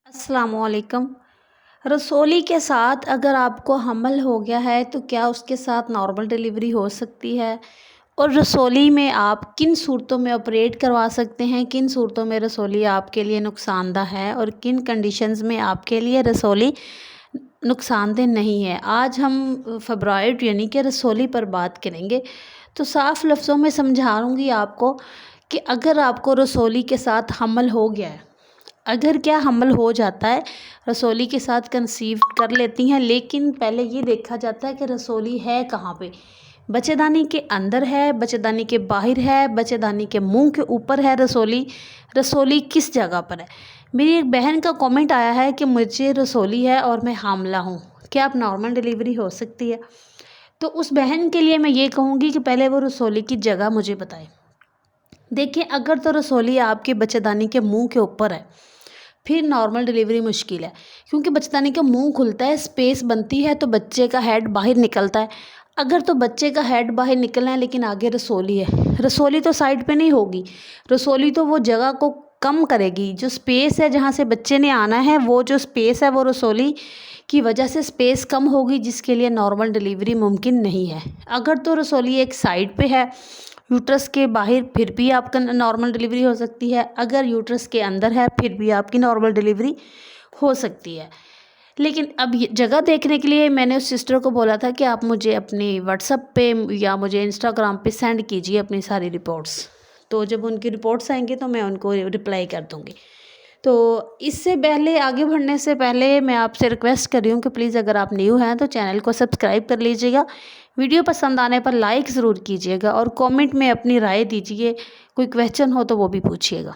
अस्सलामुअलैकुम। रसोली के साथ अगर आपको हमल हो गया है तो क्या उसके साथ नॉर्मल डिलीवरी हो सकती है? और रसोली में आप किन सूरतों में ऑपरेट करवा सकते हैं, किन सूरतों में रसोली आपके लिए नुकसानदेह है और किन कंडीशंस में आपके लिए रसोली नुकसानदेह नहीं है। आज हम फ़ाइब्रॉइड यानी कि रसोली पर बात करेंगे। तो साफ़ लफ्ज़ों में समझाऊँगी आपको कि अगर आपको रसोली के साथ हमल हो गया है, अगर क्या हमल हो जाता है, रसोली के साथ कंसीव कर लेती हैं, लेकिन पहले ये देखा जाता है कि रसोली है कहाँ पे। बच्चेदानी के अंदर है, बच्चेदानी के बाहर है, बच्चेदानी के मुंह के ऊपर है रसोली, रसोली किस जगह पर है। मेरी एक बहन का कमेंट आया है कि मुझे रसोली है और मैं हामला हूँ, क्या अब नॉर्मल डिलीवरी हो सकती है? तो उस बहन के लिए मैं ये कहूँगी कि पहले वो रसोली की जगह मुझे बताए। देखिए, अगर तो रसोली आपके बच्चेदानी के मुंह के ऊपर है, फिर नॉर्मल डिलीवरी मुश्किल है, क्योंकि बच्चेदानी का मुंह खुलता है, स्पेस बनती है, तो बच्चे का हेड बाहर निकलता है। अगर तो बच्चे का हेड बाहर निकलना है लेकिन आगे रसोली है, रसोली तो साइड पे नहीं होगी, रसोली तो वो जगह को कम करेगी। जो स्पेस है जहाँ से बच्चे ने आना है, वो जो स्पेस है वो रसोली की वजह से स्पेस कम होगी, जिसके लिए नॉर्मल डिलीवरी मुमकिन नहीं है। अगर तो रसोली एक साइड पे है यूट्रस के बाहर, फिर भी आपका नॉर्मल डिलीवरी हो सकती है। अगर यूट्रस के अंदर है फिर भी आपकी नॉर्मल डिलीवरी हो सकती है। लेकिन अब ये जगह देखने के लिए मैंने उस सिस्टर को बोला था कि आप मुझे अपनी व्हाट्सएप पे या मुझे इंस्टाग्राम पे सेंड कीजिए अपनी सारी रिपोर्ट्स। तो जब उनकी रिपोर्ट्स आएंगी तो मैं उनको रिप्लाई कर दूँगी। तो इससे पहले, आगे बढ़ने से पहले, मैं आपसे रिक्वेस्ट कर रही हूँ कि प्लीज़ अगर आप न्यू हैं तो चैनल को सब्सक्राइब कर लीजिएगा। वीडियो पसंद आने पर लाइक ज़रूर कीजिएगा और कमेंट में अपनी राय दीजिए। कोई क्वेश्चन हो तो वो भी पूछिएगा।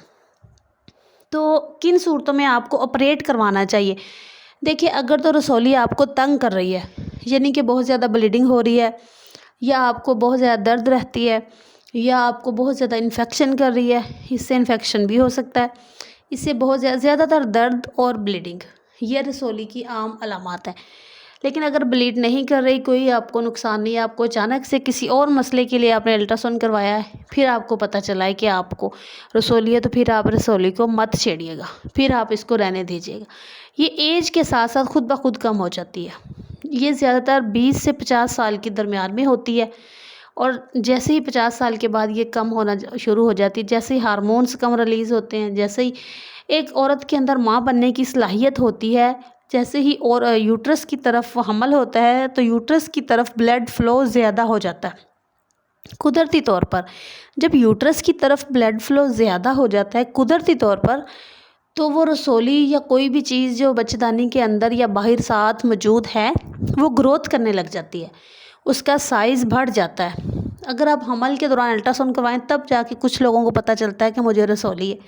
तो किन सूरतों में आपको ऑपरेट करवाना चाहिए? देखिए, अगर तो रसोली आपको तंग कर रही है, यानी कि बहुत ज़्यादा ब्लीडिंग हो रही है, या आपको बहुत ज़्यादा दर्द रहती है, या आपको बहुत ज़्यादा इन्फेक्शन कर रही है, इससे इन्फेक्शन भी हो सकता है, इससे बहुत ज़्यादातर दर्द और ब्लीडिंग, ये रसोली की आम अलामात है। लेकिन अगर ब्लीड नहीं कर रही, कोई आपको नुकसान नहीं है, आपको अचानक से किसी और मसले के लिए आपने अल्ट्रासाउंड करवाया है, फिर आपको पता चला है कि आपको रसोली है, तो फिर आप रसोली को मत छेड़िएगा, फिर आप इसको रहने दीजिएगा। ये एज के साथ साथ खुद ब खुद कम हो जाती है। ये ज़्यादातर 20 से 50 साल के दरमियान में होती है, और जैसे ही 50 साल के बाद ये कम होना शुरू हो जाती है, जैसे ही हार्मोन्स कम रिलीज़ होते हैं, जैसे ही एक औरत के अंदर माँ बनने की सलाहियत होती है, जैसे ही और यूट्रस की तरफ हमल होता है, तो यूट्रस की तरफ ब्लड फ्लो ज़्यादा हो जाता है कुदरती तौर पर। जब यूट्रस की तरफ ब्लड फ्लो ज़्यादा हो जाता है कुदरती तौर पर, तो वो रसोली या कोई भी चीज़ जो बच्चेदानी के अंदर या बाहर साथ मौजूद है, वो ग्रोथ करने लग जाती है, उसका साइज़ बढ़ जाता है। अगर आप हमल के दौरान अल्ट्रासाउंड करवाएं, तब जाके कुछ लोगों को पता चलता है कि मुझे रसोली है,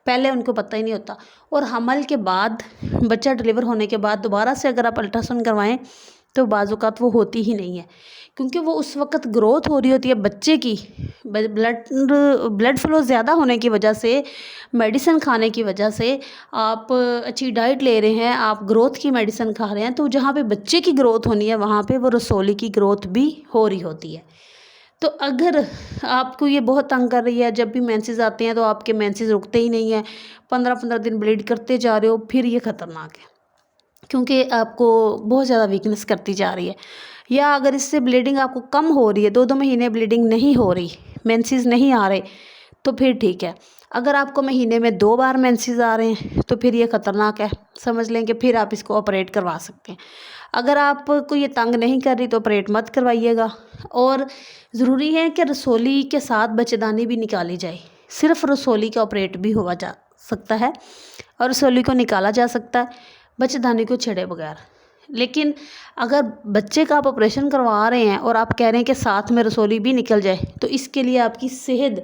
पहले उनको पता ही नहीं होता। और हमल के बाद, बच्चा डिलीवर होने के बाद दोबारा से अगर आप अल्ट्रासाउंड करवाएं, तो बाज़-औक़ात वो होती ही नहीं है, क्योंकि वो उस वक़्त ग्रोथ हो रही होती है बच्चे की। ब्लड फ्लो ज़्यादा होने की वजह से, मेडिसिन खाने की वजह से, आप अच्छी डाइट ले रहे हैं, आप ग्रोथ की मेडिसिन खा रहे हैं, तो जहाँ पे बच्चे की ग्रोथ होनी है वहाँ पे वो रसोली की ग्रोथ भी हो रही होती है। तो अगर आपको ये बहुत तंग कर रही है, जब भी मेंसेस आते हैं तो आपके मेंसेस रुकते ही नहीं हैं, 15-15 दिन ब्लीड करते जा रहे हो, फिर ये ख़तरनाक है, क्योंकि आपको बहुत ज़्यादा वीकनेस करती जा रही है। या अगर इससे ब्लीडिंग आपको कम हो रही है, 2-2 महीने ब्लीडिंग नहीं हो रही, मेंसेस नहीं आ रहे, तो फिर ठीक है। अगर आपको महीने में 2 बार मेंसेस आ रहे हैं, तो फिर ये ख़तरनाक है, समझ लें कि फिर आप इसको ऑपरेट करवा सकते हैं। अगर आपको ये तंग नहीं कर रही तो ऑपरेट मत करवाइएगा। और ज़रूरी है कि रसोली के साथ बच्चेदानी भी निकाली जाए। सिर्फ रसोली का ऑपरेट भी हुआ जा सकता है और रसोली को निकाला जा सकता है बच्चेदानी को छेड़े बगैर। लेकिन अगर बच्चे का आप ऑपरेशन करवा रहे हैं और आप कह रहे हैं कि साथ में रसोली भी निकल जाए, तो इसके लिए आपकी सेहत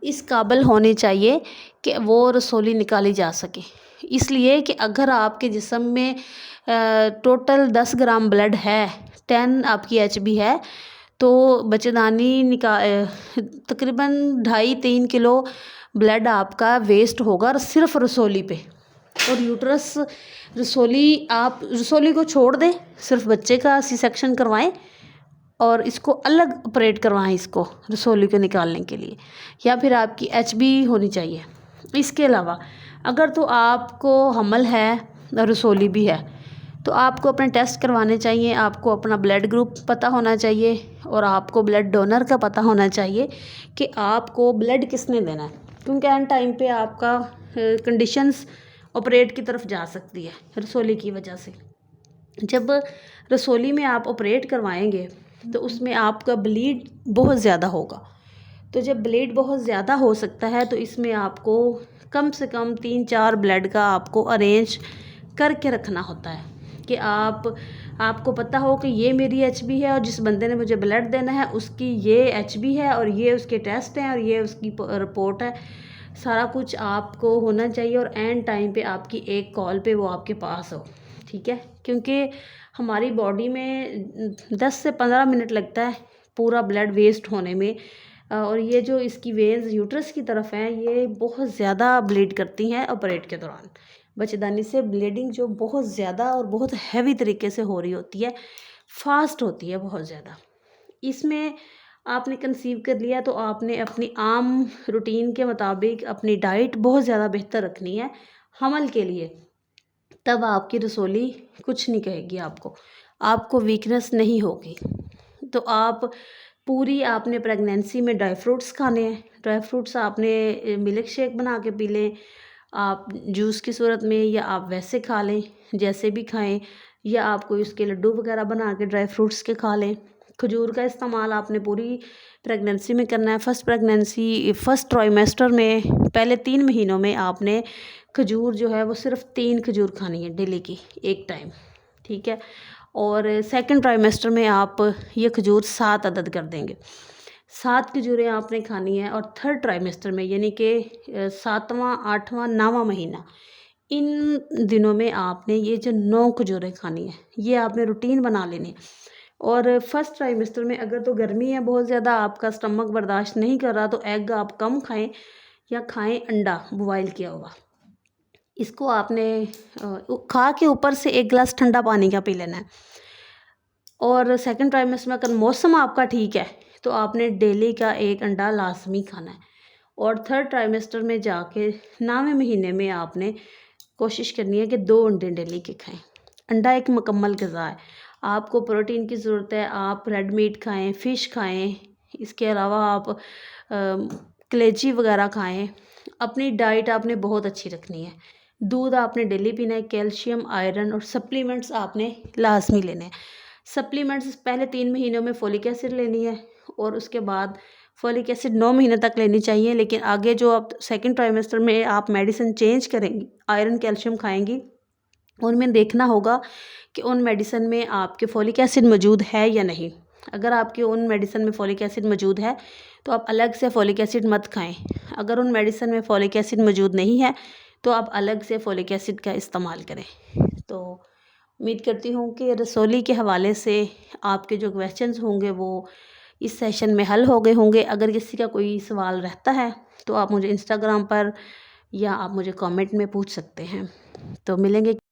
इस काबिल होनी चाहिए कि वो रसोली निकाली जा सके। इसलिए कि अगर आपके जिस्म में टोटल 10 ग्राम ब्लड है, 10 आपकी एचबी है, तो बच्चेदानी तकरीबन 2.5-3 किलो ब्लड आपका वेस्ट होगा सिर्फ रसोली पे। और यूट्रस, रसोली, आप रसोली को छोड़ दें, सिर्फ बच्चे का सी सेक्शन करवाएं और इसको अलग ऑपरेट करवाएं, इसको रसोली को निकालने के लिए, या फिर आपकी एचबी होनी चाहिए। इसके अलावा अगर तो आपको हमल है रसोली भी है। तो आपको अपने टेस्ट करवाने चाहिए, आपको अपना ब्लड ग्रुप पता होना चाहिए और आपको ब्लड डोनर का पता होना चाहिए कि आपको ब्लड किसने देना है, क्योंकि एंड टाइम पे आपका कंडीशंस ऑपरेट की तरफ जा सकती है रसोली की वजह से। जब रसोली में आप ऑपरेट करवाएंगे तो उसमें आपका ब्लीड बहुत ज़्यादा होगा। तो जब ब्लीड बहुत ज़्यादा हो सकता है तो इसमें आपको कम से कम 3-4 ब्लड का आपको अरेंज करके रखना होता है कि आपको पता हो कि ये मेरी एचबी है और जिस बंदे ने मुझे ब्लड देना है उसकी ये एचबी है और ये उसके टेस्ट हैं और ये उसकी रिपोर्ट है। सारा कुछ आपको होना चाहिए और एंड टाइम पे आपकी एक कॉल पे वो आपके पास हो, ठीक है। क्योंकि हमारी बॉडी में 10 से 15 मिनट लगता है पूरा ब्लड वेस्ट होने में, और ये जो इसकी वेन्स यूट्रस की तरफ हैं ये बहुत ज़्यादा ब्लीड करती हैं ऑपरेट के दौरान। बच्चेदानी से ब्लीडिंग जो बहुत ज़्यादा और बहुत हैवी तरीके से हो रही होती है, फास्ट होती है बहुत ज़्यादा। इसमें आपने कंसीव कर लिया तो आपने अपनी आम रूटीन के मुताबिक अपनी डाइट बहुत ज़्यादा बेहतर रखनी है हमल के लिए, तब आपकी रसोली कुछ नहीं कहेगी आपको वीकनेस नहीं होगी। तो आपने प्रेगनेंसी में ड्राई फ्रूट्स खाने हैं, ड्राई फ्रूट्स आपने मिल्क शेक बना के पी लें, आप जूस की सूरत में, या आप वैसे खा लें जैसे भी खाएं, या आप कोई उसके लड्डू वगैरह बना के ड्राई फ्रूट्स के खा लें। खजूर का इस्तेमाल आपने पूरी प्रेगनेंसी में करना है। फर्स्ट ट्राइमेस्टर में पहले 3 महीनों में आपने खजूर जो है वो सिर्फ 3 खजूर खानी है डेली की, एक टाइम, ठीक है। और सेकंड ट्राइमेस्टर में आप ये खजूर 7 अदद कर देंगे, 7 खजूरें आपने खानी है। और थर्ड ट्राइमेस्टर में यानी कि 7वां 8वां 9वां महीना, इन दिनों में आपने ये जो 9 खजूरें खानी है ये आपने रूटीन बना लेनी है। और फर्स्ट ट्राइमेस्टर में अगर तो गर्मी है बहुत ज़्यादा, आपका स्टमक बर्दाश्त नहीं कर रहा, तो एग आप कम खाएं या खाएं अंडा बॉयल किया हुआ। इसको आपने खा के ऊपर से 1 गिलास ठंडा पानी का पी लेना है। और सेकंड ट्राइमेस्टर में अगर मौसम आपका ठीक है तो आपने डेली का 1 अंडा लाजमी खाना है। और थर्ड ट्राइमेस्टर में जाके 9वें महीने में आपने कोशिश करनी है कि 2 अंडे डेली के खाएं। अंडा एक मुकम्मल ग़िज़ा है, आपको प्रोटीन की ज़रूरत है, आप रेड मीट खाएं, फ़िश खाएं, इसके अलावा आप कलेजी वगैरह खाएं। अपनी डाइट आपने बहुत अच्छी रखनी है, दूध आपने डेली पीना है, कैल्शियम, आयरन और सप्लीमेंट्स आपने लाजमी लेने हैं। सप्लीमेंट्स पहले 3 महीनों में फोलिक एसिड लेनी है और उसके बाद फोलिक एसिड 9 महीने तक लेनी चाहिए। लेकिन आगे जो आप सेकंड ट्राइमेस्टर में आप मेडिसिन चेंज करेंगी, आयरन कैल्शियम खाएंगी, उनमें देखना होगा कि उन मेडिसिन में आपके फोलिक एसिड मौजूद है या नहीं। अगर आपके उन मेडिसिन में फोलिक एसिड मौजूद है तो आप अलग से फोलिक एसिड मत खाएं। अगर उन मेडिसिन में फोलिक एसिड मौजूद नहीं है तो आप अलग से फोलिक एसिड का इस्तेमाल करें। तो उम्मीद करती हूँ कि रसोली के हवाले से आपके जो क्वेश्चंस होंगे वो इस सेशन में हल हो गए होंगे। अगर किसी का कोई सवाल रहता है तो आप मुझे इंस्टाग्राम पर या आप मुझे कमेंट में पूछ सकते हैं। तो मिलेंगे।